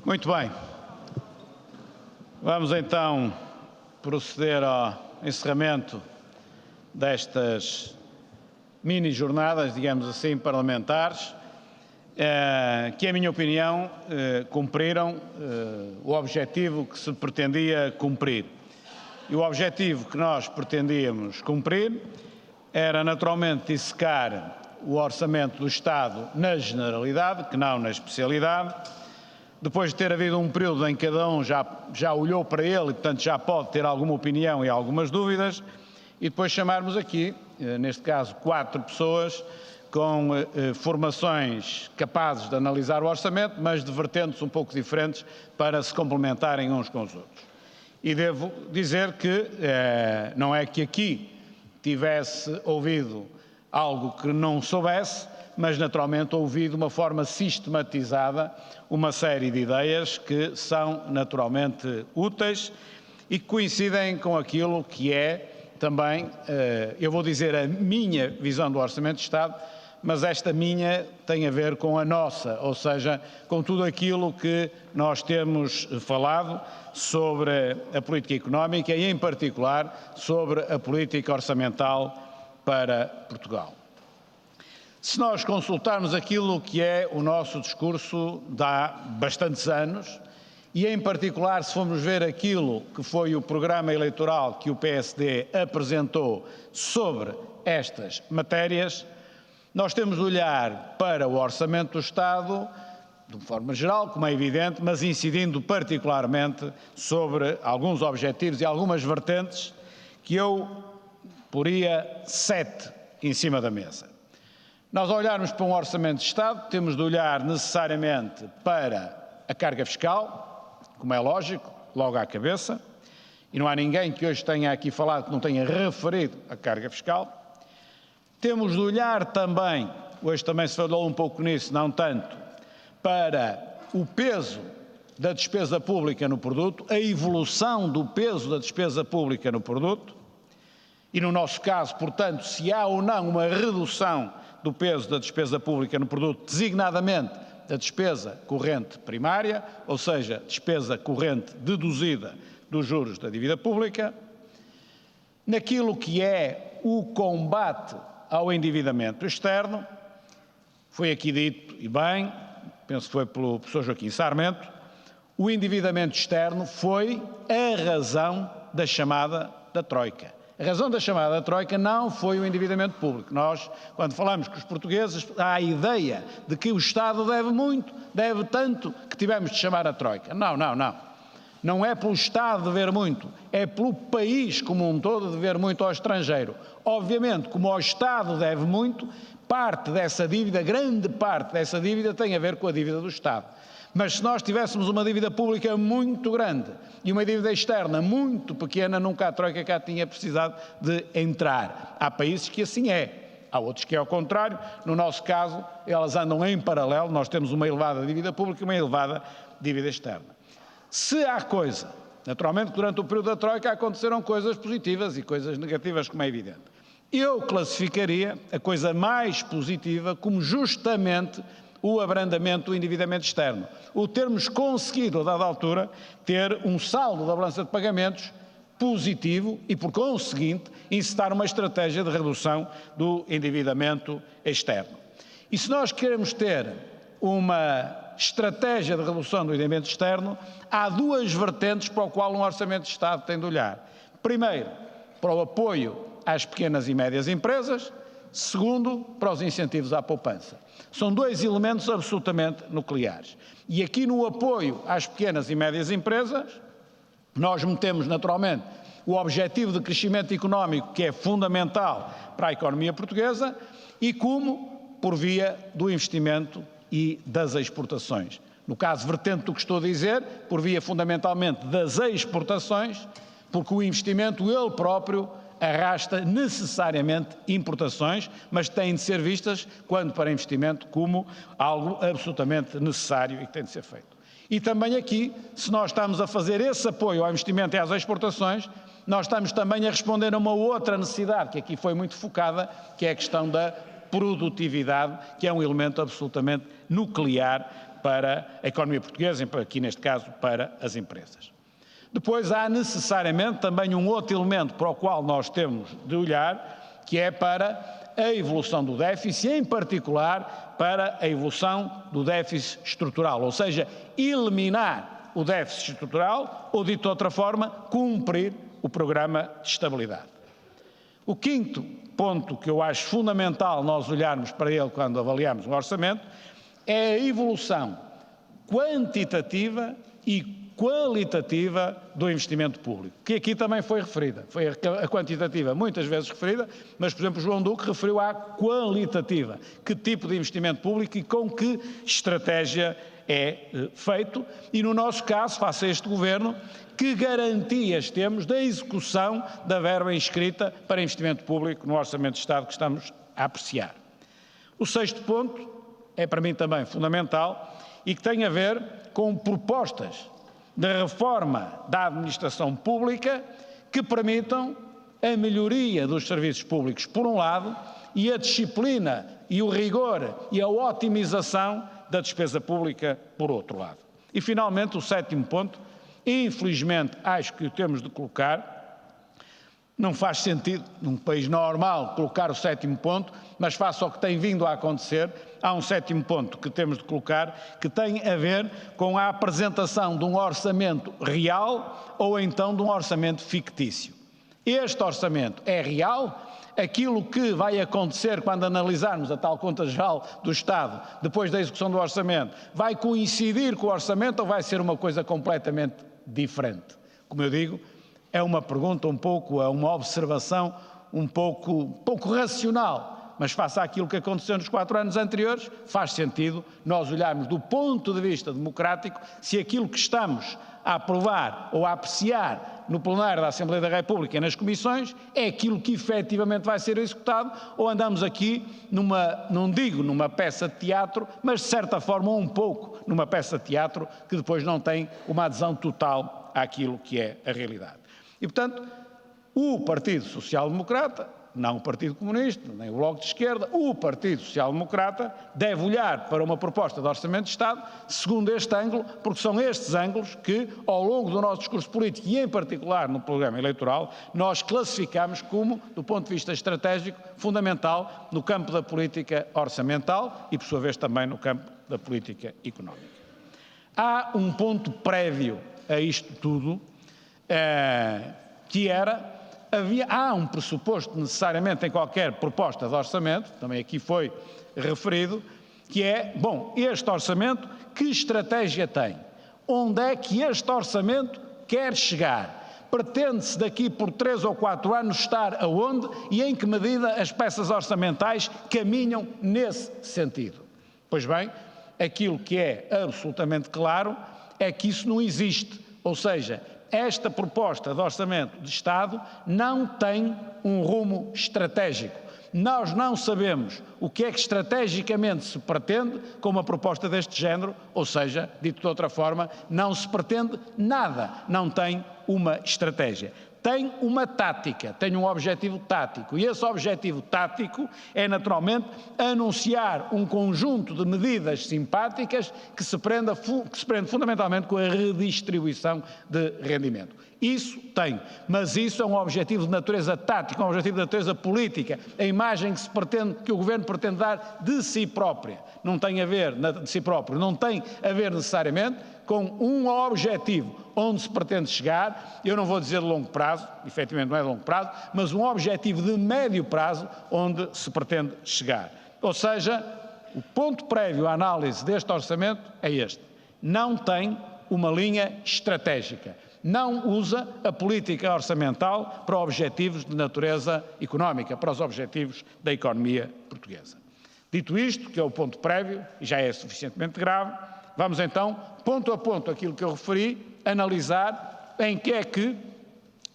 Muito bem. Vamos então proceder ao encerramento destas mini-jornadas, digamos assim, parlamentares, que, em minha opinião, cumpriram o objetivo que se pretendia cumprir. E o objetivo que nós pretendíamos cumprir era, naturalmente, dissecar o orçamento do Estado na generalidade, que não na especialidade, depois de ter havido um período em que cada um já olhou para ele e, portanto, já pode ter alguma opinião e algumas dúvidas, e depois chamarmos aqui, neste caso, 4 pessoas com formações capazes de analisar o orçamento, mas de vertentes um pouco diferentes para se complementarem uns com os outros. E devo dizer que não é que aqui tivesse ouvido algo que não soubesse, mas naturalmente ouvi de uma forma sistematizada uma série de ideias que são naturalmente úteis e que coincidem com aquilo que é também, eu vou dizer, a minha visão do Orçamento de Estado, mas esta minha tem a ver com a nossa, ou seja, com tudo aquilo que nós temos falado sobre a política económica e, em particular, sobre a política orçamental para Portugal. Se nós consultarmos aquilo que é o nosso discurso de há bastantes anos, e em particular se formos ver aquilo que foi o programa eleitoral que o PSD apresentou sobre estas matérias, nós temos de olhar para o Orçamento do Estado, de uma forma geral, como é evidente, mas incidindo particularmente sobre alguns objetivos e algumas vertentes que eu poria 7 em cima da mesa. Nós, ao olharmos para um Orçamento de Estado, temos de olhar necessariamente para a carga fiscal, como é lógico, logo à cabeça, e não há ninguém que hoje tenha aqui falado que não tenha referido a carga fiscal. Temos de olhar também, hoje também se falou um pouco nisso, não tanto, para o peso da despesa pública no produto, a evolução do peso da despesa pública no produto, e no nosso caso, portanto, se há ou não uma redução do peso da despesa pública no produto, designadamente da despesa corrente primária, ou seja, despesa corrente deduzida dos juros da dívida pública, naquilo que é o combate ao endividamento externo, foi aqui dito, e bem, penso que foi pelo professor Joaquim Sarmento, o endividamento externo foi a razão da chamada da Troika. A razão da chamada da Troika não foi o endividamento público. Nós, quando falamos com os portugueses, há a ideia de que o Estado deve muito, deve tanto, que tivemos de chamar a Troika. Não. Não é pelo Estado dever muito, é pelo país como um todo dever muito ao estrangeiro. Obviamente, como o Estado deve muito, parte dessa dívida, grande parte dessa dívida tem a ver com a dívida do Estado. Mas se nós tivéssemos uma dívida pública muito grande e uma dívida externa muito pequena, nunca a Troika cá tinha precisado de entrar. Há países que assim é, há outros que é ao contrário. No nosso caso, elas andam em paralelo, nós temos uma elevada dívida pública e uma elevada dívida externa. Se há coisa, naturalmente durante o período da Troika aconteceram coisas positivas e coisas negativas, como é evidente. Eu classificaria a coisa mais positiva como justamente o abrandamento do endividamento externo. O termos conseguido, a dada altura, ter um saldo da balança de pagamentos positivo e, por conseguinte, incitar uma estratégia de redução do endividamento externo. E se nós queremos ter uma estratégia de redução do endividamento externo, há 2 vertentes para o qual um Orçamento de Estado tem de olhar. Primeiro, para o apoio às pequenas e médias empresas. Segundo, para os incentivos à poupança. São 2 elementos absolutamente nucleares. E aqui no apoio às pequenas e médias empresas, nós metemos naturalmente o objetivo de crescimento económico, que é fundamental para a economia portuguesa, e como por via do investimento e das exportações. No caso vertente do que estou a dizer, por via fundamentalmente das exportações, porque o investimento ele próprio arrasta necessariamente importações, mas têm de ser vistas, quando para investimento, como algo absolutamente necessário e que tem de ser feito. E também aqui, se nós estamos a fazer esse apoio ao investimento e às exportações, nós estamos também a responder a uma outra necessidade, que aqui foi muito focada, que é a questão da produtividade, que é um elemento absolutamente nuclear para a economia portuguesa, aqui neste caso para as empresas. Depois há necessariamente também um outro elemento para o qual nós temos de olhar, que é para a evolução do déficit, em particular para a evolução do déficit estrutural, ou seja, eliminar o déficit estrutural ou, dito de outra forma, cumprir o programa de estabilidade. O quinto ponto que eu acho fundamental nós olharmos para ele quando avaliamos o orçamento é a evolução quantitativa e qualitativa do investimento público, que aqui também foi referida. Foi a quantitativa muitas vezes referida, mas, por exemplo, João Duque referiu à qualitativa. Que tipo de investimento público e com que estratégia é feito e, no nosso caso, face a este Governo, que garantias temos da execução da verba inscrita para investimento público no Orçamento de Estado que estamos a apreciar. O sexto ponto é para mim também fundamental e que tem a ver com propostas da reforma da administração pública que permitam a melhoria dos serviços públicos, por um lado, e a disciplina e o rigor e a otimização da despesa pública, por outro lado. E, finalmente, o sétimo ponto, infelizmente, acho que o temos de colocar. Não faz sentido, num país normal, colocar o sétimo ponto, mas face ao que tem vindo a acontecer, há um sétimo ponto que temos de colocar, que tem a ver com a apresentação de um orçamento real ou então de um orçamento fictício. Este orçamento é real? Aquilo que vai acontecer quando analisarmos a tal conta geral do Estado, depois da execução do orçamento, vai coincidir com o orçamento ou vai ser uma coisa completamente diferente? Como eu digo, é uma pergunta é uma observação um pouco racional, mas face àquilo que aconteceu nos 4 anos anteriores, faz sentido nós olharmos do ponto de vista democrático se aquilo que estamos a aprovar ou a apreciar no plenário da Assembleia da República e nas comissões é aquilo que efetivamente vai ser executado ou andamos aqui não digo numa peça de teatro, mas de certa forma um pouco numa peça de teatro que depois não tem uma adesão total àquilo que é a realidade. E, portanto, o Partido Social Democrata, não o Partido Comunista, nem o Bloco de Esquerda, o Partido Social Democrata deve olhar para uma proposta de Orçamento de Estado segundo este ângulo, porque são estes ângulos que, ao longo do nosso discurso político e, em particular, no programa eleitoral, nós classificamos como, do ponto de vista estratégico, fundamental no campo da política orçamental e, por sua vez, também no campo da política económica. Há um ponto prévio a isto tudo, que há um pressuposto necessariamente em qualquer proposta de orçamento, também aqui foi referido, que é, este orçamento, que estratégia tem? Onde é que este orçamento quer chegar? Pretende-se daqui por 3 ou 4 anos estar aonde e em que medida as peças orçamentais caminham nesse sentido? Pois bem, aquilo que é absolutamente claro é que isso não existe, ou seja, esta proposta de Orçamento de Estado não tem um rumo estratégico. Nós não sabemos o que é que estrategicamente se pretende com uma proposta deste género, ou seja, dito de outra forma, não se pretende nada, não tem uma estratégia. Tem uma tática, tem um objetivo tático e esse objetivo tático é naturalmente anunciar um conjunto de medidas simpáticas que se prende fundamentalmente com a redistribuição de rendimento. Isso tem, mas isso é um objetivo de natureza tática, um objetivo de natureza política, a imagem que o Governo pretende dar de si própria, não tem a ver, de si próprio, não tem a ver necessariamente com um objetivo onde se pretende chegar, eu não vou dizer de longo prazo, efetivamente não é de longo prazo, mas um objetivo de médio prazo onde se pretende chegar. Ou seja, o ponto prévio à análise deste orçamento é este: não tem uma linha estratégica, não usa a política orçamental para objetivos de natureza económica, para os objetivos da economia portuguesa. Dito isto, que é o ponto prévio, e já é suficientemente grave, vamos então, ponto a ponto, aquilo que eu referi, analisar em que é que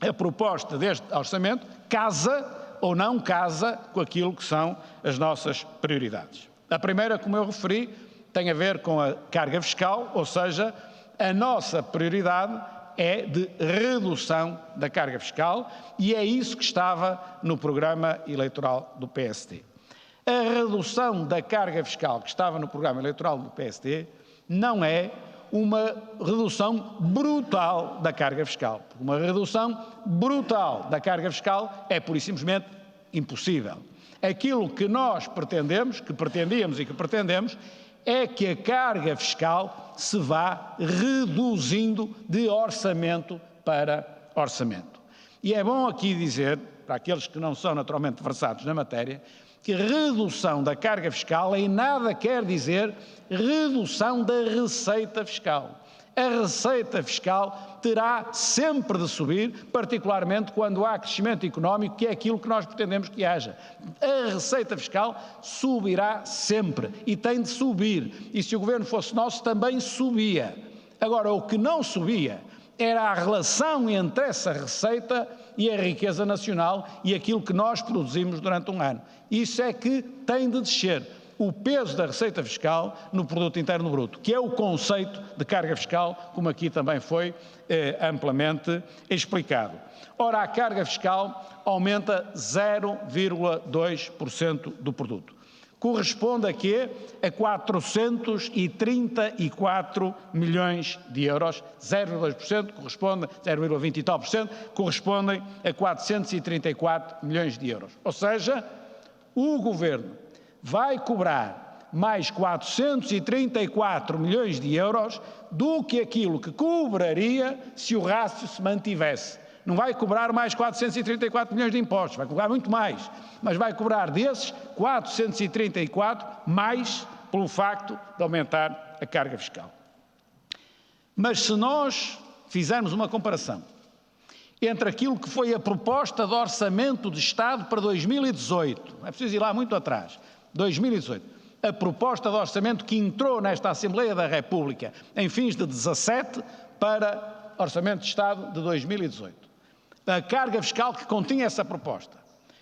a proposta deste orçamento casa ou não casa com aquilo que são as nossas prioridades. A primeira, como eu referi, tem a ver com a carga fiscal, ou seja, a nossa prioridade é de redução da carga fiscal e é isso que estava no programa eleitoral do PSD. A redução da carga fiscal que estava no programa eleitoral do PSD não é uma redução brutal da carga fiscal. Uma redução brutal da carga fiscal é, pura e simplesmente, impossível. Aquilo que nós pretendemos, que pretendíamos e que pretendemos, é que a carga fiscal se vá reduzindo de orçamento para orçamento. E é bom aqui dizer, para aqueles que não são naturalmente versados na matéria, que redução da carga fiscal em nada quer dizer redução da receita fiscal. A receita fiscal terá sempre de subir, particularmente quando há crescimento económico, que é aquilo que nós pretendemos que haja. A receita fiscal subirá sempre e tem de subir. E se o governo fosse nosso, também subia. Agora, o que não subia era a relação entre essa receita e a riqueza nacional e aquilo que nós produzimos durante um ano. Isso é que tem de descer. O peso da receita fiscal no produto interno bruto, que é o conceito de carga fiscal, como aqui também foi amplamente explicado. Ora, a carga fiscal aumenta 0,2% do produto. Corresponde a quê? A 434 milhões de euros, 0,2% corresponde, 0,20 e tal por cento, correspondem a 434 milhões de euros. Ou seja, o Governo vai cobrar mais 434 milhões de euros do que aquilo que cobraria se o rácio se mantivesse. Não vai cobrar mais 434 milhões de impostos, vai cobrar muito mais, mas vai cobrar desses 434 mais pelo facto de aumentar a carga fiscal. Mas se nós fizermos uma comparação entre aquilo que foi a proposta de orçamento de Estado para 2018, não é preciso ir lá muito atrás, 2018, a proposta de orçamento que entrou nesta Assembleia da República em fins de 17 para orçamento de Estado de 2018. A carga fiscal que continha essa proposta,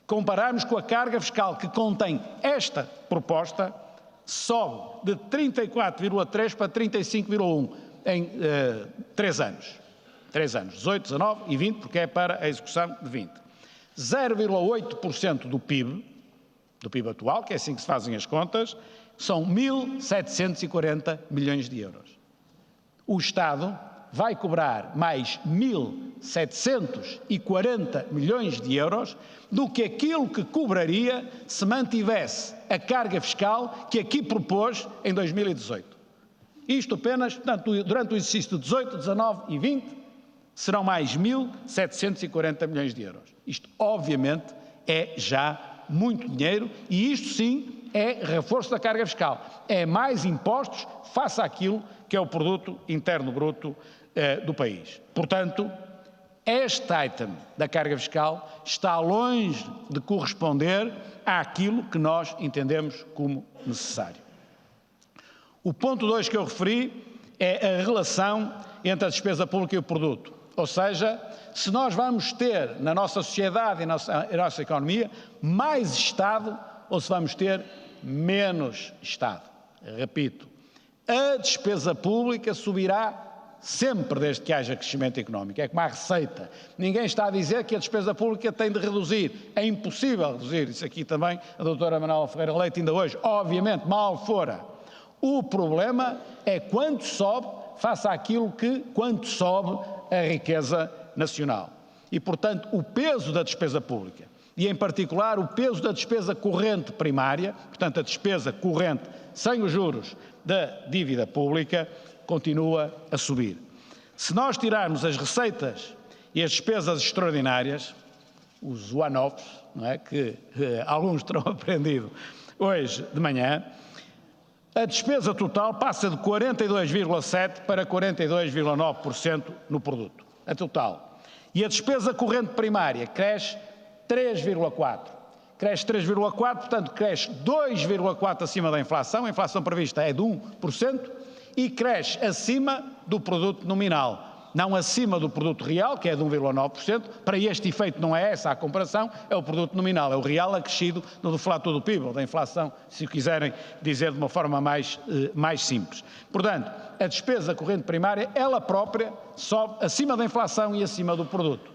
compararmos com a carga fiscal que contém esta proposta, sobe de 34,3 para 35,1 em 3 anos. 18, 19 e 20, porque é para a execução de 20. 0,8% do PIB atual, que é assim que se fazem as contas, são 1.740 milhões de euros. O Estado vai cobrar mais 1.740 milhões de euros do que aquilo que cobraria se mantivesse a carga fiscal que aqui propôs em 2018. Isto apenas, portanto, durante o exercício de 18, 19 e 20, serão mais 1.740 milhões de euros. Isto, obviamente, é já muito dinheiro e isto sim é reforço da carga fiscal. É mais impostos face àquilo que é o produto interno bruto do país. Portanto, este item da carga fiscal está longe de corresponder àquilo que nós entendemos como necessário. O ponto 2 que eu referi é a relação entre a despesa pública e o produto. Ou seja, se nós vamos ter na nossa sociedade e na nossa economia mais Estado ou se vamos ter menos Estado. Repito, a despesa pública subirá sempre desde que haja crescimento económico, é como a receita. Ninguém está a dizer que a despesa pública tem de reduzir, é impossível reduzir, isso aqui também a doutora Manuela Ferreira Leite ainda hoje, obviamente, mal fora. O problema é quanto sobe face àquilo que, quanto sobe a riqueza nacional. E, portanto, o peso da despesa pública, e em particular o peso da despesa corrente primária, portanto a despesa corrente sem os juros da dívida pública, continua a subir. Se nós tirarmos as receitas e as despesas extraordinárias, os one-offs, não é, que alguns terão aprendido hoje de manhã, a despesa total passa de 42,7% para 42,9% no produto, a total. E a despesa corrente primária cresce 3,4%. Cresce 3,4%, portanto cresce 2,4% acima da inflação, a inflação prevista é de 1%, e cresce acima do produto nominal, não acima do produto real, que é de 1,9%, para este efeito não é essa a comparação, é o produto nominal, é o real acrescido no deflator do PIB, ou da inflação, se o quiserem dizer de uma forma mais simples. Portanto, a despesa corrente primária, ela própria, sobe acima da inflação e acima do produto.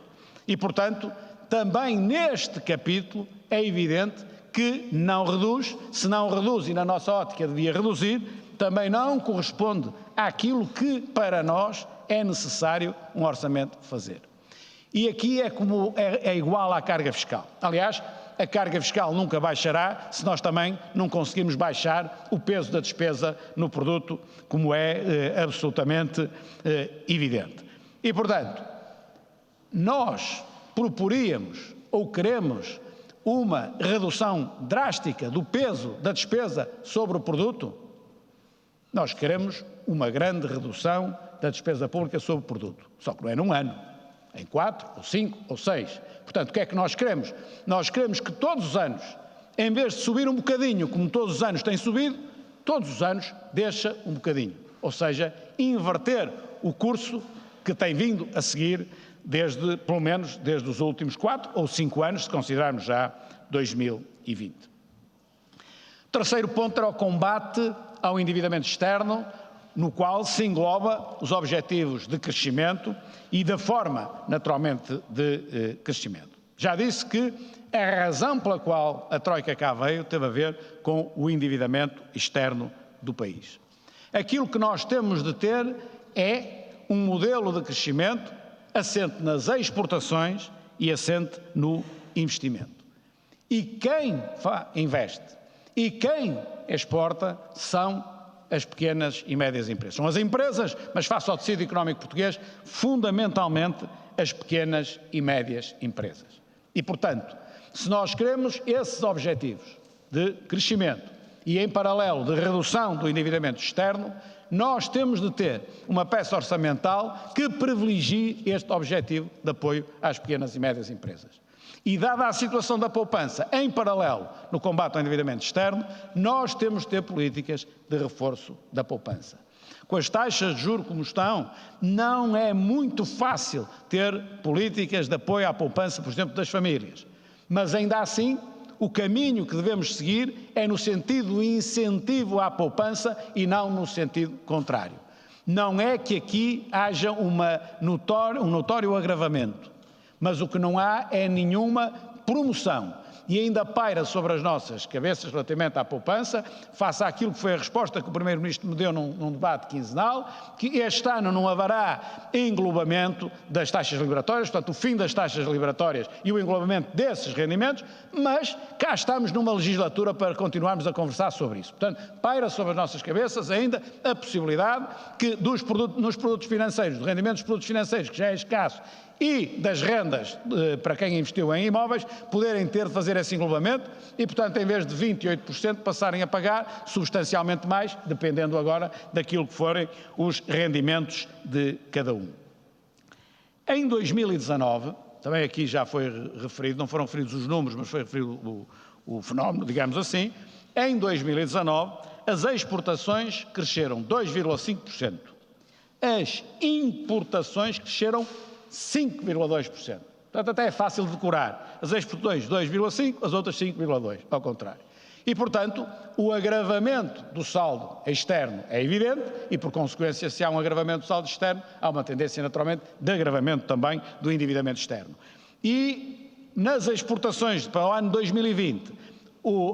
E, portanto, também neste capítulo é evidente que não reduz, se não reduz e na nossa ótica devia reduzir, também não corresponde àquilo que para nós é necessário um orçamento fazer. E aqui é igual à carga fiscal. Aliás, a carga fiscal nunca baixará se nós também não conseguirmos baixar o peso da despesa no produto, como é absolutamente evidente. E, portanto, nós proporíamos ou queremos uma redução drástica do peso da despesa sobre o produto? Nós queremos uma grande redução da despesa pública sobre o produto, só que não é num ano, em 4, ou 5, ou 6. Portanto, o que é que nós queremos? Nós queremos que todos os anos, em vez de subir um bocadinho, como todos os anos tem subido, todos os anos deixa um bocadinho. Ou seja, inverter o curso que tem vindo a seguir pelo menos desde os últimos 4 ou 5 anos, se considerarmos já 2020. O terceiro ponto era o combate ao endividamento externo, no qual se engloba os objetivos de crescimento e da forma, naturalmente, de crescimento. Já disse que a razão pela qual a Troika cá veio teve a ver com o endividamento externo do país. Aquilo que nós temos de ter é um modelo de crescimento assente nas exportações e assente no investimento. E quem investe e quem exporta são as pequenas e médias empresas. São as empresas, mas face ao tecido económico português, fundamentalmente as pequenas e médias empresas. E, portanto, se nós queremos esses objetivos de crescimento e, em paralelo, de redução do endividamento externo, nós temos de ter uma peça orçamental que privilegie este objetivo de apoio às pequenas e médias empresas. E, dada a situação da poupança, em paralelo no combate ao endividamento externo, nós temos de ter políticas de reforço da poupança. Com as taxas de juros como estão, não é muito fácil ter políticas de apoio à poupança, por exemplo, das famílias. Mas, ainda assim, o caminho que devemos seguir é no sentido do incentivo à poupança e não no sentido contrário. Não é que aqui haja um notório agravamento, mas o que não há é nenhuma promoção. E ainda paira sobre as nossas cabeças relativamente à poupança, face àquilo que foi a resposta que o Primeiro-Ministro me deu num debate quinzenal, que este ano não haverá englobamento das taxas liberatórias, portanto o fim das taxas liberatórias e o englobamento desses rendimentos, mas cá estamos numa legislatura para continuarmos a conversar sobre isso. Portanto, paira sobre as nossas cabeças ainda a possibilidade que nos produtos financeiros, do rendimento dos produtos financeiros, que já é escasso, e das rendas para quem investiu em imóveis, poderem fazer esse englobamento e, portanto, em vez de 28%, passarem a pagar substancialmente mais, dependendo agora daquilo que forem os rendimentos de cada um. Em 2019, também aqui já foi referido, não foram referidos os números, mas foi referido o fenómeno, digamos assim, em 2019 as exportações cresceram 2,5%, as importações cresceram 5,2%. Portanto, até é fácil de decorar. As exportações 2,5%, as outras 5,2%, ao contrário. E, portanto, o agravamento do saldo externo é evidente e, por consequência, se há um agravamento do saldo externo, há uma tendência, naturalmente, de agravamento também do endividamento externo. E nas exportações para o ano 2020,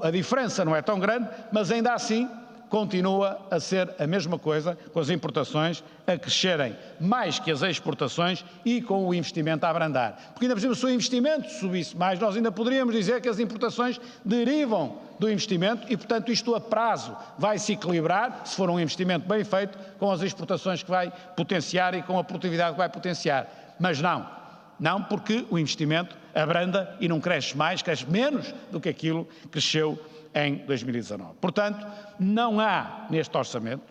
a diferença não é tão grande, mas ainda assim continua a ser a mesma coisa, com as importações a crescerem mais que as exportações e com o investimento a abrandar. Porque ainda por cima, se o investimento subisse mais, nós ainda poderíamos dizer que as importações derivam do investimento e, portanto, isto a prazo vai se equilibrar, se for um investimento bem feito, com as exportações que vai potenciar e com a produtividade que vai potenciar. Mas não porque o investimento abranda e não cresce mais, cresce menos do que aquilo que cresceu em 2019. Portanto, não há neste orçamento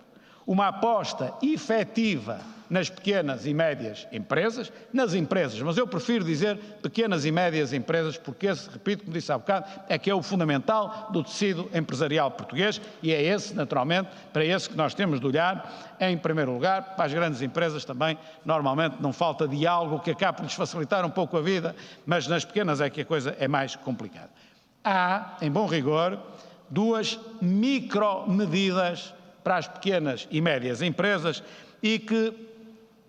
uma aposta efetiva nas pequenas e médias empresas, nas empresas, mas eu prefiro dizer pequenas e médias empresas porque esse, repito, como disse há bocado, é que é o fundamental do tecido empresarial português e é esse, naturalmente, para esse que nós temos de olhar, em primeiro lugar. Para as grandes empresas também, normalmente, não falta diálogo que acaba por lhes facilitar um pouco a vida, mas nas pequenas é que a coisa é mais complicada. Há, em bom rigor, duas micromedidas para as pequenas e médias empresas e que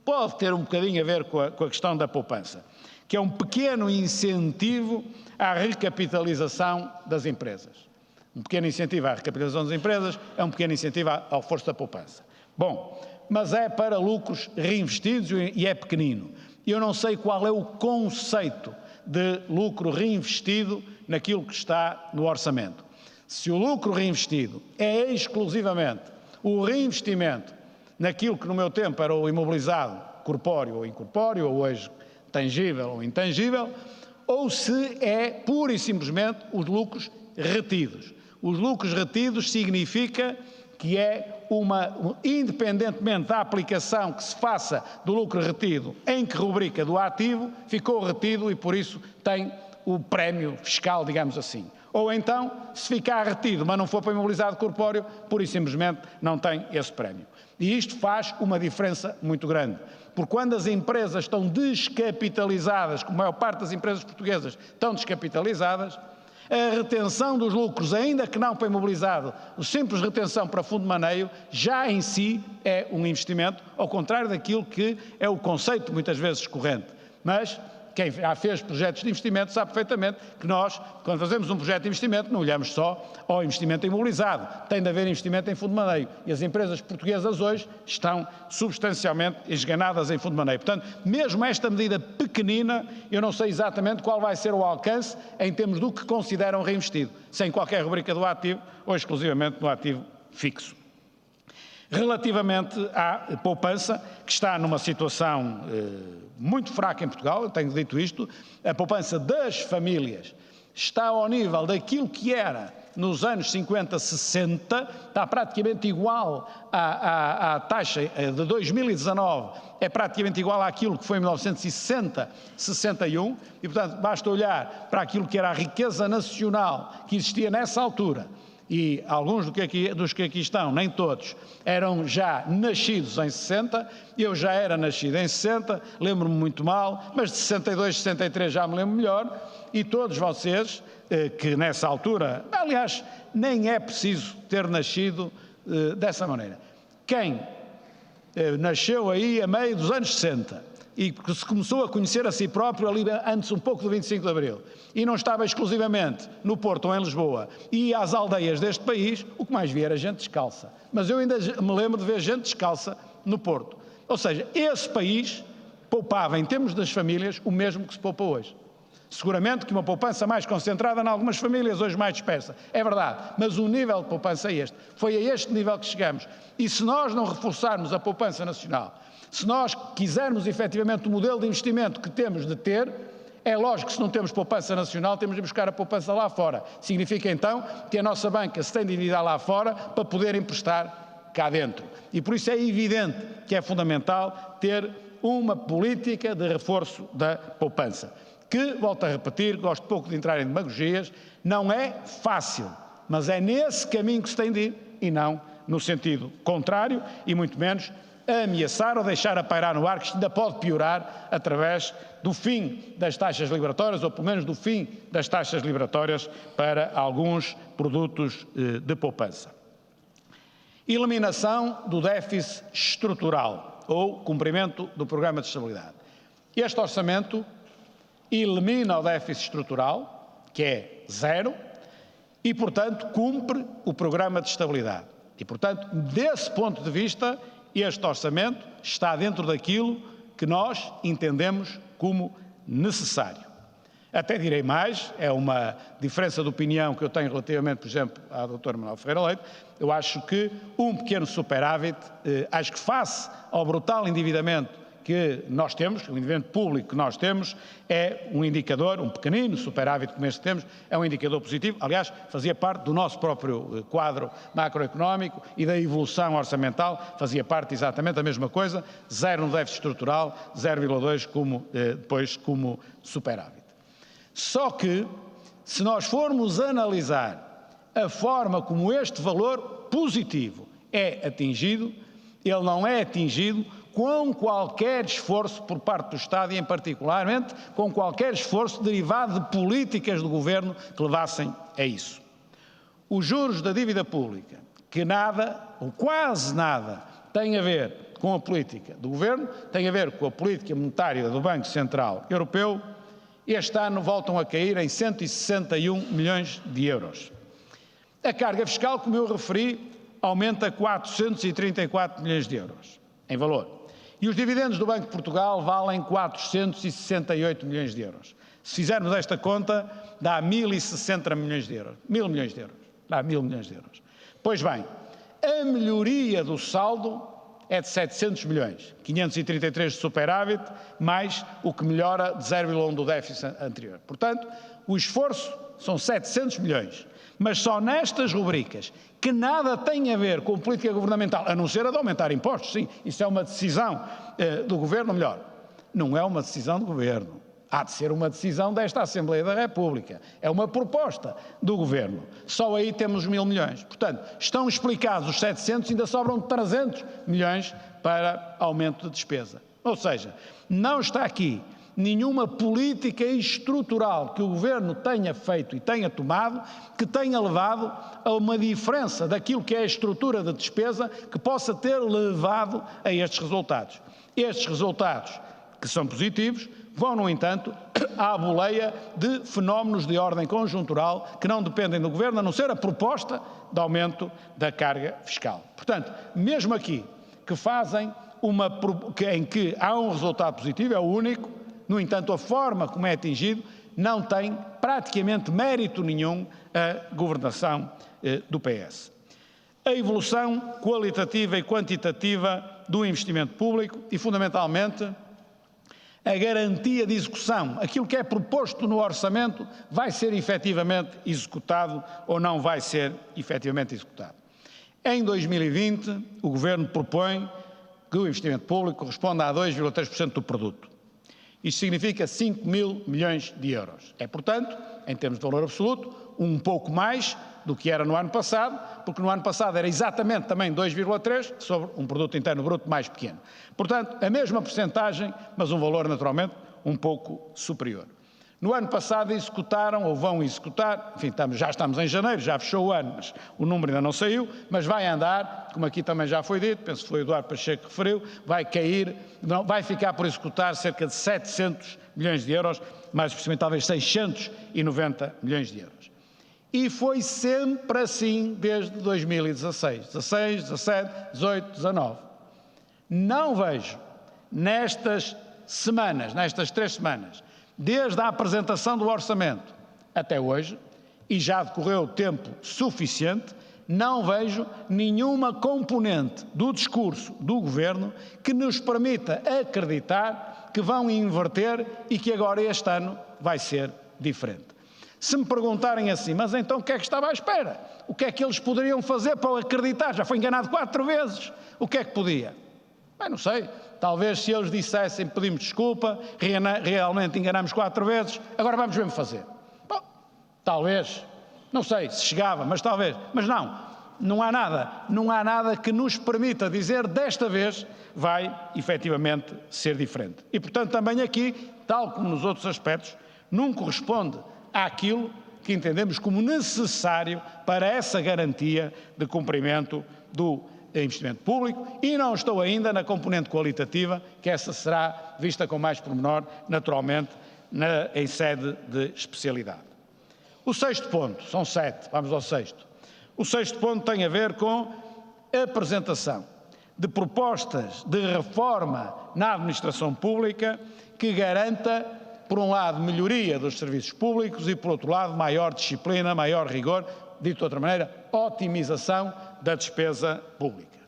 pode ter um bocadinho a ver com a questão da poupança, que é um pequeno incentivo à recapitalização das empresas. Um pequeno incentivo à recapitalização das empresas é um pequeno incentivo ao reforço da poupança. Bom, mas é para lucros reinvestidos e é pequenino. Eu não sei qual é o conceito de lucro reinvestido naquilo que está no orçamento. Se o lucro reinvestido é exclusivamente o reinvestimento naquilo que no meu tempo era o imobilizado, corpóreo ou incorpóreo, ou hoje tangível ou intangível, ou se é pura e simplesmente os lucros retidos. Os lucros retidos significa que é independentemente da aplicação que se faça do lucro retido, em que rubrica do ativo, ficou retido e por isso tem o prémio fiscal, digamos assim. Ou então, se ficar retido, mas não for para imobilizado corpóreo, pura e simplesmente não tem esse prémio. E isto faz uma diferença muito grande, porque quando as empresas estão descapitalizadas, como a maior parte das empresas portuguesas estão descapitalizadas, a retenção dos lucros, ainda que não para imobilizado, a simples retenção para fundo de maneio, já em si é um investimento, ao contrário daquilo que é o conceito muitas vezes corrente. Mas quem já fez projetos de investimento sabe perfeitamente que nós, quando fazemos um projeto de investimento, não olhamos só ao investimento imobilizado, tem de haver investimento em fundo de maneio. E as empresas portuguesas hoje estão substancialmente esganadas em fundo de maneio. Portanto, mesmo esta medida pequenina, eu não sei exatamente qual vai ser o alcance em termos do que consideram reinvestido, sem qualquer rubrica do ativo ou exclusivamente no ativo fixo. Relativamente à poupança, que está numa situação muito fraca em Portugal, eu tenho dito isto, a poupança das famílias está ao nível daquilo que era nos anos 50, 60, está praticamente igual à taxa de 2019, é praticamente igual àquilo que foi em 1960, 61, e portanto basta olhar para aquilo que era a riqueza nacional que existia nessa altura, e alguns dos que aqui estão, nem todos, eram já nascidos em 60, eu já era nascido em 60, lembro-me muito mal, mas de 62, 63 já me lembro melhor, e todos vocês, que nessa altura, aliás, nem é preciso ter nascido dessa maneira. Quem nasceu aí a meio dos anos 60, e que se começou a conhecer a si próprio ali antes um pouco do 25 de Abril, e não estava exclusivamente no Porto ou em Lisboa, e ia às aldeias deste país, o que mais via era gente descalça. Mas eu ainda me lembro de ver gente descalça no Porto. Ou seja, esse país poupava, em termos das famílias, o mesmo que se poupa hoje. Seguramente que uma poupança mais concentrada em algumas famílias, hoje mais dispersa. É verdade, mas o nível de poupança é este. Foi a este nível que chegamos. E se nós não reforçarmos a poupança nacional, se nós quisermos efetivamente o modelo de investimento que temos de ter, é lógico que se não temos poupança nacional, temos de buscar a poupança lá fora. Significa então que a nossa banca se tem de endividar lá fora para poder emprestar cá dentro. E por isso é evidente que é fundamental ter uma política de reforço da poupança. Que, volto a repetir, gosto pouco de entrar em demagogias, não é fácil, mas é nesse caminho que se tem de ir e não no sentido contrário e muito menos ameaçar ou deixar a pairar no ar, que isto ainda pode piorar através do fim das taxas liberatórias ou pelo menos do fim das taxas liberatórias para alguns produtos de poupança. Eliminação do déficit estrutural ou cumprimento do programa de estabilidade. Este orçamento elimina o déficit estrutural, que é zero, e, portanto, cumpre o programa de estabilidade. E, portanto, desse ponto de vista, este orçamento está dentro daquilo que nós entendemos como necessário. Até direi mais, é uma diferença de opinião que eu tenho relativamente, por exemplo, à doutora Manuel Ferreira Leite. Eu acho que um pequeno superávit, acho que face ao brutal endividamento que nós temos, o endividamento público que nós temos, é um indicador, um pequenino superávit como este que temos, é um indicador positivo. Aliás, fazia parte do nosso próprio quadro macroeconómico e da evolução orçamental, fazia parte exatamente da mesma coisa, 0 no déficit estrutural, 0,2 depois como superávit. Só que, se nós formos analisar a forma como este valor positivo é atingido, ele não é atingido com qualquer esforço por parte do Estado e, em particularmente, com qualquer esforço derivado de políticas do Governo que levassem a isso. Os juros da dívida pública, que nada, ou quase nada, têm a ver com a política do Governo, têm a ver com a política monetária do Banco Central Europeu, este ano voltam a cair em 161 milhões de euros. A carga fiscal, como eu referi, aumenta 434 milhões de euros em valor. E os dividendos do Banco de Portugal valem 468 milhões de euros. Se fizermos esta conta, dá 1.060 milhões de euros. 1.000 milhões de euros. Dá 1.000 milhões de euros. Pois bem, a melhoria do saldo é de 700 milhões, 533 de superávit, mais o que melhora de 0,1 do déficit anterior. Portanto, o esforço são 700 milhões, mas só nestas rubricas, que nada têm a ver com política governamental, a não ser a de aumentar impostos. Sim, isso é uma decisão do Governo, ou melhor, não é uma decisão do Governo. Há de ser uma decisão desta Assembleia da República. É uma proposta do Governo. Só aí temos 1.000 milhões. Portanto, estão explicados os 700, ainda sobram 300 milhões para aumento de despesa. Ou seja, não está aqui nenhuma política estrutural que o Governo tenha feito e tenha tomado que tenha levado a uma diferença daquilo que é a estrutura de despesa que possa ter levado a estes resultados. Estes resultados, que são positivos, vão, no entanto, à boleia de fenómenos de ordem conjuntural que não dependem do Governo, a não ser a proposta de aumento da carga fiscal. Portanto, mesmo aqui, que fazem em que há um resultado positivo, é o único, no entanto, a forma como é atingido não tem praticamente mérito nenhum a governação do PS. A evolução qualitativa e quantitativa do investimento público e, fundamentalmente, a garantia de execução, aquilo que é proposto no orçamento, vai ser efetivamente executado ou não vai ser efetivamente executado. Em 2020, o Governo propõe que o investimento público corresponda a 2,3% do produto. Isto significa 5.000 milhões de euros. É, portanto, em termos de valor absoluto, um pouco mais do que era no ano passado, porque no ano passado era exatamente também 2,3 sobre um produto interno bruto mais pequeno. Portanto, a mesma percentagem, mas um valor naturalmente um pouco superior. No ano passado executaram, ou vão executar, enfim, já estamos em janeiro, já fechou o ano, mas o número ainda não saiu, mas vai andar, como aqui também já foi dito, penso que foi o Eduardo Pacheco que referiu, vai cair, vai ficar por executar cerca de 700 milhões de euros, mais precisamente talvez 690 milhões de euros. E foi sempre assim desde 2016, 16, 17, 18, 19. Não vejo nestas semanas, nestas 3 semanas, desde a apresentação do orçamento até hoje, e já decorreu tempo suficiente, não vejo nenhuma componente do discurso do Governo que nos permita acreditar que vão inverter e que agora este ano vai ser diferente. Se me perguntarem assim, mas então o que é que estava à espera? O que é que eles poderiam fazer para acreditar? Já foi enganado 4 vezes. O que é que podia? Bem, não sei. Talvez se eles dissessem, pedimos desculpa, realmente enganamos 4 vezes, agora vamos mesmo fazer. Bom, talvez, não sei se chegava, mas talvez. Mas não há nada que nos permita dizer desta vez vai efetivamente ser diferente. E portanto também aqui, tal como nos outros aspectos, não corresponde àquilo que entendemos como necessário para essa garantia de cumprimento do investimento público, e não estou ainda na componente qualitativa, que essa será vista com mais pormenor, naturalmente, em sede de especialidade. O 6º ponto, são 7, vamos ao 6º. O 6º ponto tem a ver com a apresentação de propostas de reforma na administração pública que garanta, por um lado, melhoria dos serviços públicos e, por outro lado, maior disciplina, maior rigor, dito de outra maneira, otimização da despesa pública.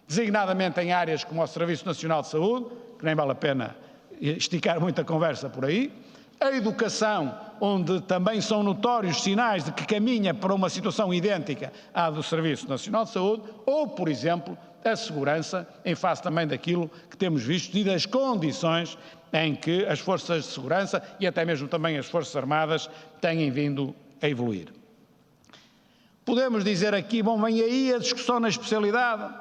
Designadamente em áreas como o Serviço Nacional de Saúde, que nem vale a pena esticar muita conversa por aí, a educação, onde também são notórios sinais de que caminha para uma situação idêntica à do Serviço Nacional de Saúde, ou, por exemplo, a segurança, em face também daquilo que temos visto e das condições em que as forças de segurança e até mesmo também as Forças Armadas têm vindo a evoluir. Podemos dizer aqui, bom, vem aí a discussão na especialidade,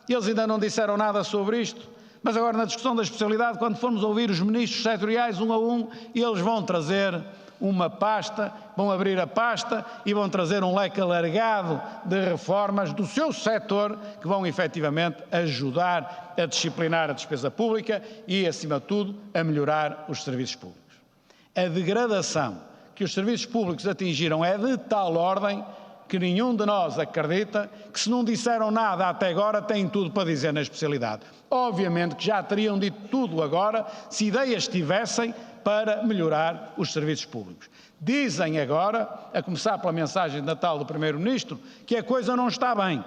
eles ainda não disseram nada sobre isto, mas agora na discussão da especialidade, quando formos ouvir os ministros setoriais um a um, eles vão trazer uma pasta, vão abrir a pasta e vão trazer um leque alargado de reformas do seu setor que vão efetivamente ajudar a disciplinar a despesa pública e, acima de tudo, a melhorar os serviços públicos. A degradação que os serviços públicos atingiram é de tal ordem que nenhum de nós acredita que, se não disseram nada até agora, têm tudo para dizer na especialidade. Obviamente que já teriam dito tudo agora se ideias tivessem para melhorar os serviços públicos. Dizem agora, a começar pela mensagem de Natal do Primeiro-Ministro, que a coisa não está bem.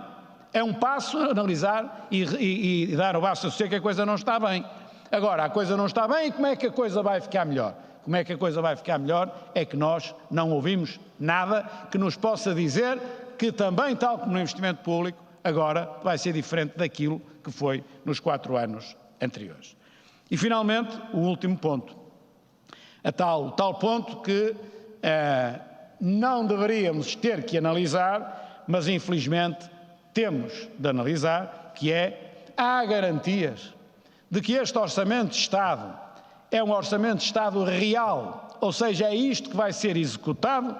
É um passo a analisar e dar o braço a dizer que a coisa não está bem. Agora, a coisa não está bem e como é que a coisa vai ficar melhor? Como é que a coisa vai ficar melhor é que nós não ouvimos nada que nos possa dizer que também, tal como no investimento público, agora vai ser diferente daquilo que foi nos 4 anos anteriores. E, finalmente, o último ponto. O tal ponto que não deveríamos ter que analisar, mas, infelizmente, temos de analisar, que é: há garantias de que este Orçamento de Estado é um Orçamento de Estado real, ou seja, é isto que vai ser executado,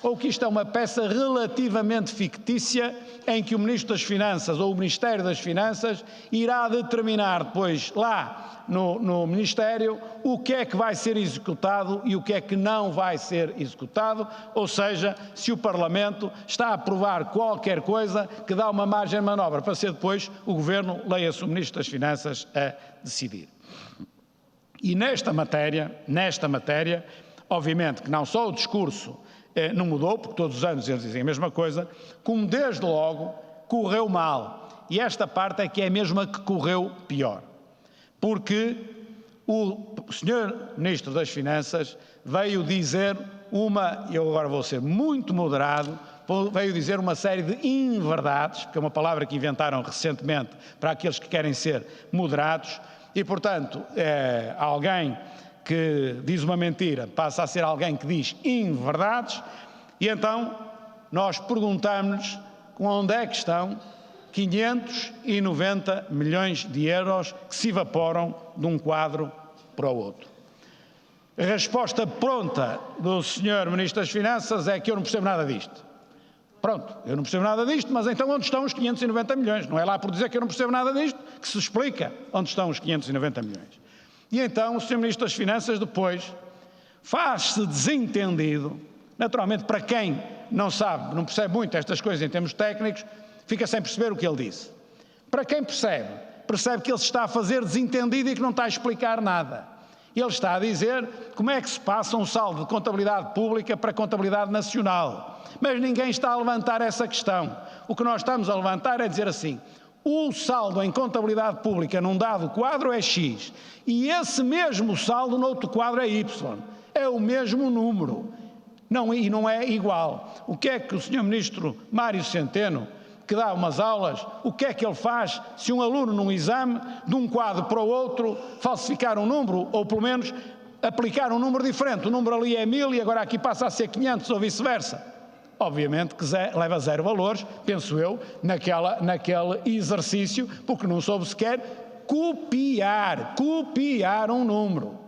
ou que isto é uma peça relativamente fictícia em que o Ministro das Finanças ou o Ministério das Finanças irá determinar depois lá no Ministério o que é que vai ser executado e o que é que não vai ser executado, ou seja, se o Parlamento está a aprovar qualquer coisa que dá uma margem de manobra para ser depois o Governo, leia-se o Ministro das Finanças, a decidir. E nesta matéria, obviamente que não só o discurso não mudou, porque todos os anos eles dizem a mesma coisa, como desde logo correu mal. E esta parte é que é mesmo a que correu pior. Porque o Sr. Ministro das Finanças veio dizer eu agora vou ser muito moderado, veio dizer uma série de inverdades, que é uma palavra que inventaram recentemente para aqueles que querem ser moderados, e, portanto, alguém que diz uma mentira passa a ser alguém que diz inverdades, e então nós perguntamos-nos onde é que estão 590 milhões de euros que se evaporam de um quadro para o outro. A resposta pronta do Sr. Ministro das Finanças é que eu não percebo nada disto. Pronto, eu não percebo nada disto, mas então onde estão os 590 milhões? Não é lá por dizer que eu não percebo nada disto que se explica onde estão os 590 milhões. E então o Sr. Ministro das Finanças depois faz-se desentendido, naturalmente para quem não sabe, não percebe muito estas coisas em termos técnicos, fica sem perceber o que ele disse. Para quem percebe que ele se está a fazer desentendido e que não está a explicar nada. Ele está a dizer como é que se passa um saldo de contabilidade pública para contabilidade nacional. Mas ninguém está a levantar essa questão. O que nós estamos a levantar é dizer assim: o saldo em contabilidade pública num dado quadro é X e esse mesmo saldo noutro quadro é Y. É o mesmo número. E não é igual. O que é que o Sr. Ministro Mário Centeno, que dá umas aulas, o que é que ele faz se um aluno num exame, de um quadro para o outro, falsificar um número, ou pelo menos aplicar um número diferente? O número ali é 1000 e agora aqui passa a ser 500 ou vice-versa. Obviamente que leva 0 valores, penso eu, naquele exercício, porque não soube sequer copiar um número.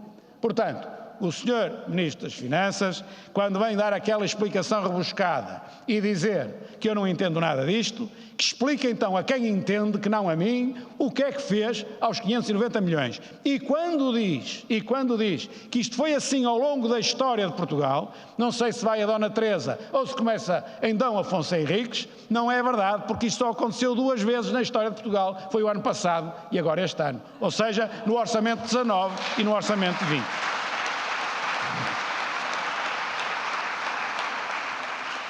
Portanto, o Sr. Ministro das Finanças, quando vem dar aquela explicação rebuscada e dizer que eu não entendo nada disto, que explique então a quem entende, que não a mim, o que é que fez aos 590 milhões. E quando diz que isto foi assim ao longo da história de Portugal, não sei se vai a Dona Teresa ou se começa em D. Afonso Henriques, não é verdade, porque isto só aconteceu 2 vezes na história de Portugal, foi o ano passado e agora este ano. Ou seja, no Orçamento 19 e no Orçamento 20.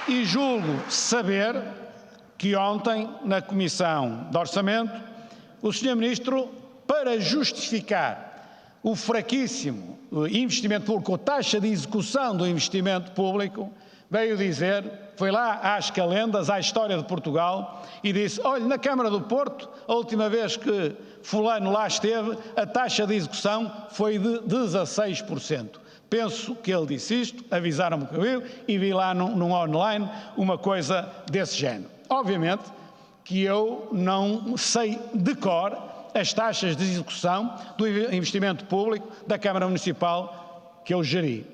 E julgo saber que ontem, na Comissão de Orçamento, o Sr. Ministro, para justificar o fraquíssimo investimento público, ou taxa de execução do investimento público, veio dizer, foi lá às calendas, à história de Portugal, e disse: olha, na Câmara do Porto, a última vez que fulano lá esteve, a taxa de execução foi de 16%. Penso que ele disse isto, avisaram-me que eu vi e vi lá num online uma coisa desse género. Obviamente que eu não sei de cor as taxas de execução do investimento público da Câmara Municipal que eu geri,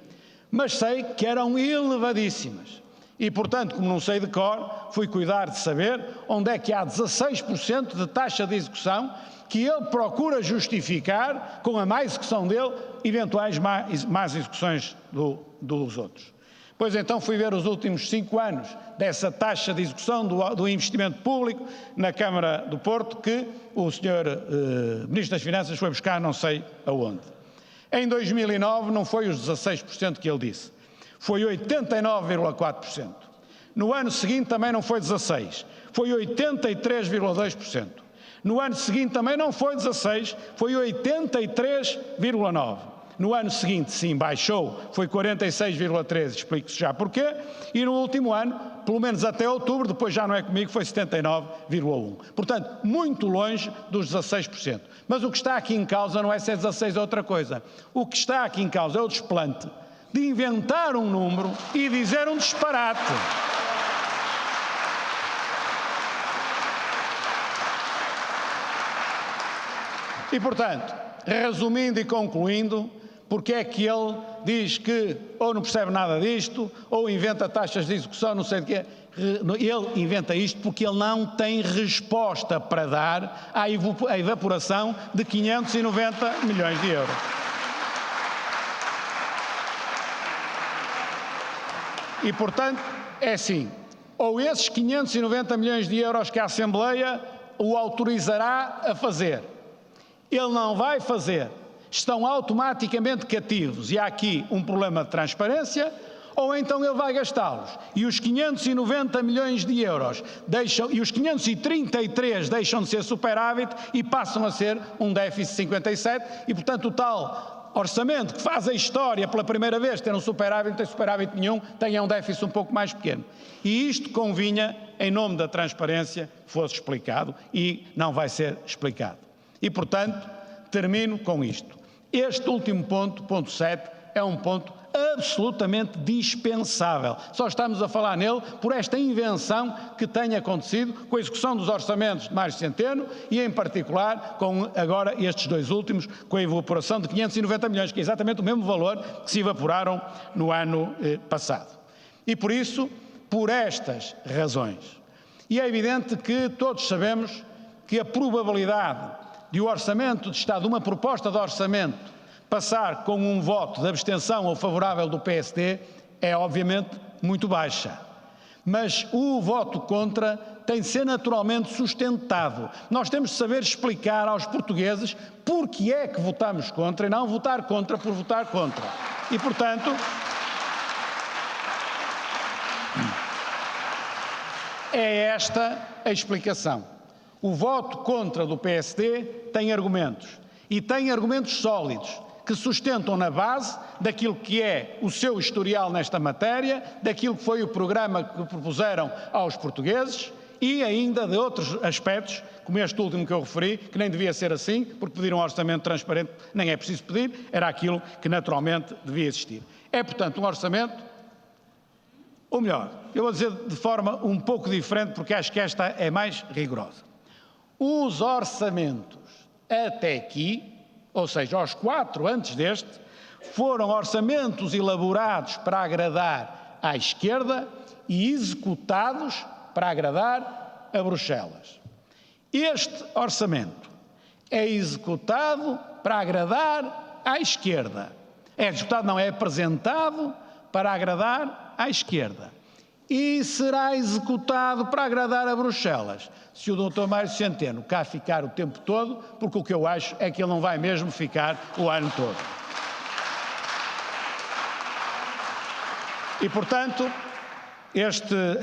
mas sei que eram elevadíssimas. E, portanto, como não sei de cor, fui cuidar de saber onde é que há 16% de taxa de execução que ele procura justificar, com a má execução dele, eventuais más execuções dos outros. Pois então fui ver os últimos 5 anos dessa taxa de execução do investimento público na Câmara do Porto, que o Sr. Ministro das Finanças foi buscar não sei aonde. Em 2009 não foi os 16% que ele disse, foi 89,4%. No ano seguinte também não foi 16%, foi 83,2%. No ano seguinte também não foi 16%, foi 83,9%. No ano seguinte, sim, baixou, foi 46,13%, explico-se já porquê. E no último ano, pelo menos até outubro, depois já não é comigo, foi 79,1%. Portanto, muito longe dos 16%. Mas o que está aqui em causa não é se é 16% ou outra coisa. O que está aqui em causa é o desplante de inventar um número e dizer um disparate. E, portanto, resumindo e concluindo, porque é que ele diz que ou não percebe nada disto, ou inventa taxas de execução, não sei de quê. Ele inventa isto porque ele não tem resposta para dar à evaporação de 590 milhões de euros. E, portanto, é assim, ou esses 590 milhões de euros que a Assembleia o autorizará a fazer, ele não vai fazer, estão automaticamente cativos e há aqui um problema de transparência, ou então ele vai gastá-los e os 590 milhões de euros e os 533 deixam de ser superávit e passam a ser um déficit de 57 e, portanto, o tal orçamento que faz a história pela primeira vez ter um superávit, não tem superávit nenhum, tem um déficit um pouco mais pequeno. E isto convinha, em nome da transparência, que fosse explicado e não vai ser explicado. E, portanto, termino com isto. Este último ponto, ponto 7, é um ponto absolutamente dispensável. Só estamos a falar nele por esta invenção que tem acontecido com a execução dos orçamentos de Mário Centeno e, em particular, com agora estes 2 últimos, com a evaporação de 590 milhões, que é exatamente o mesmo valor que se evaporaram no ano passado. E, por isso, por estas razões, e é evidente que todos sabemos que a probabilidade de o Orçamento de Estado, uma proposta de orçamento, passar com um voto de abstenção ou favorável do PSD é obviamente muito baixa. Mas o voto contra tem de ser naturalmente sustentado. Nós temos de saber explicar aos portugueses porque é que votamos contra e não votar contra por votar contra. E, portanto, é esta a explicação. O voto contra do PSD tem argumentos, e tem argumentos sólidos, que sustentam na base daquilo que é o seu historial nesta matéria, daquilo que foi o programa que propuseram aos portugueses e ainda de outros aspectos, como este último que eu referi, que nem devia ser assim, porque pedir um orçamento transparente nem é preciso pedir, era aquilo que naturalmente devia existir. É, portanto, um orçamento, ou melhor, eu vou dizer de forma um pouco diferente, porque acho que esta é mais rigorosa. Os orçamentos até aqui, ou seja, os 4 antes deste, foram orçamentos elaborados para agradar à esquerda e executados para agradar a Bruxelas. Este orçamento é executado para agradar à esquerda. É executado, não é apresentado para agradar à esquerda. E será executado para agradar a Bruxelas. Se o Dr. Mário Centeno cá ficar o tempo todo, porque o que eu acho é que ele não vai mesmo ficar o ano todo. E, portanto,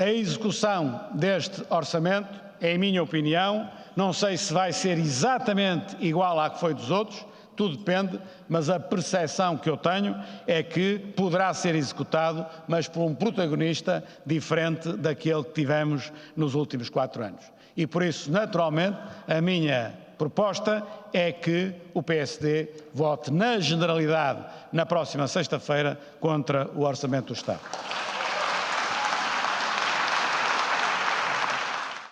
a execução deste orçamento, em minha opinião, não sei se vai ser exatamente igual à que foi dos outros, tudo depende, mas a percepção que eu tenho é que poderá ser executado, mas por um protagonista diferente daquele que tivemos nos últimos 4 anos. E por isso, naturalmente, a minha proposta é que o PSD vote na generalidade na próxima sexta-feira contra o Orçamento do Estado.